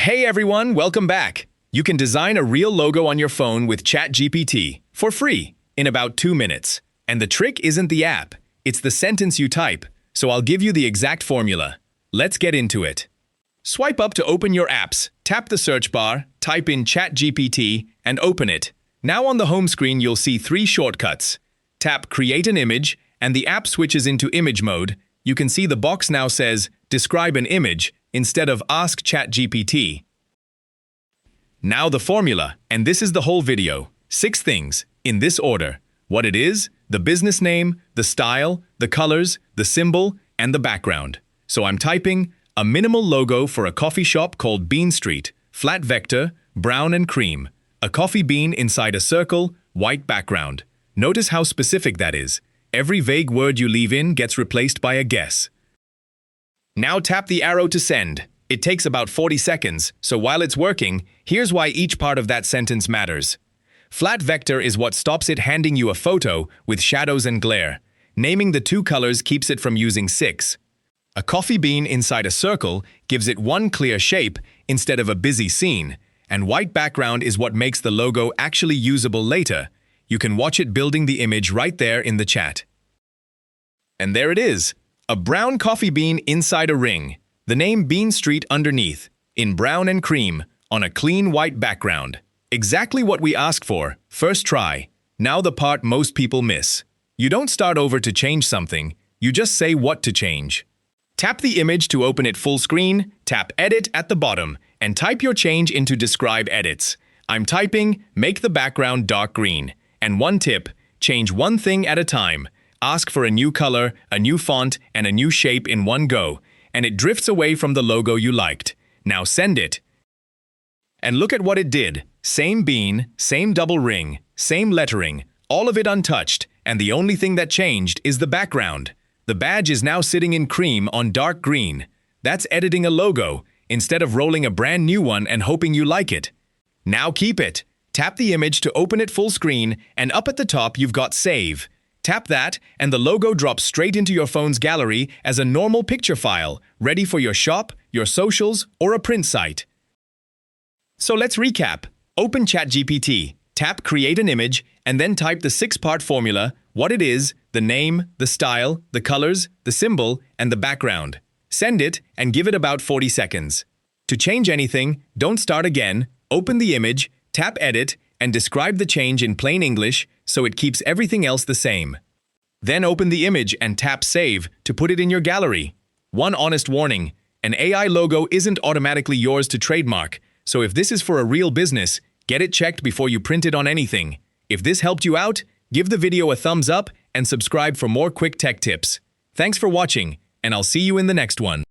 Hey everyone, welcome back. You can design a real logo on your phone with ChatGPT for free in about 2 minutes. And the trick isn't the app, it's the sentence you type. So I'll give you the exact formula. Let's get into it. Swipe up to open your apps, tap the search bar, type in ChatGPT, and open it. Now on the home screen you'll see 3 shortcuts. Tap Create an Image, and the app switches into image mode. You can see the box now says, Describe an image, instead of Ask ChatGPT. Now the formula, and this is the whole video. 6 things, in this order. What it is, the business name, the style, the colors, the symbol, and the background. So I'm typing, a minimal logo for a coffee shop called Bean Street, flat vector, brown and cream. A coffee bean inside a circle, white background. Notice how specific that is. Every vague word you leave in gets replaced by a guess. Now tap the arrow to send. It takes about 40 seconds, so while it's working, here's why each part of that sentence matters. Flat vector is what stops it handing you a photo with shadows and glare. Naming the 2 colors keeps it from using 6. A coffee bean inside a circle gives it one clear shape instead of a busy scene, and white background is what makes the logo actually usable later. You can watch it building the image right there in the chat. And there it is, a brown coffee bean inside a ring. The name Bean Street underneath, in brown and cream, on a clean white background. Exactly what we asked for, first try. Now the part most people miss. You don't start over to change something, you just say what to change. Tap the image to open it full screen, tap Edit at the bottom, and type your change into Describe Edits. I'm typing, make the background dark green. And one tip, change one thing at a time. Ask for a new color, a new font, and a new shape in one go, and it drifts away from the logo you liked. Now send it. And look at what it did. Same bean, same double ring, same lettering, all of it untouched, and the only thing that changed is the background. The badge is now sitting in cream on dark green. That's editing a logo, instead of rolling a brand new one and hoping you like it. Now keep it. Tap the image to open it full screen, and up at the top you've got Save. Tap that, and the logo drops straight into your phone's gallery as a normal picture file, ready for your shop, your socials, or a print site. So let's recap. Open ChatGPT, tap Create an Image, and then type the 6-part formula, what it is, the name, the style, the colors, the symbol, and the background. Send it, and give it about 40 seconds. To change anything, don't start again, open the image, tap Edit, and describe the change in plain English so it keeps everything else the same. Then open the image and tap Save to put it in your gallery. One honest warning, an AI logo isn't automatically yours to trademark, so if this is for a real business, get it checked before you print it on anything. If this helped you out, give the video a thumbs up and subscribe for more quick tech tips. Thanks for watching, and I'll see you in the next one.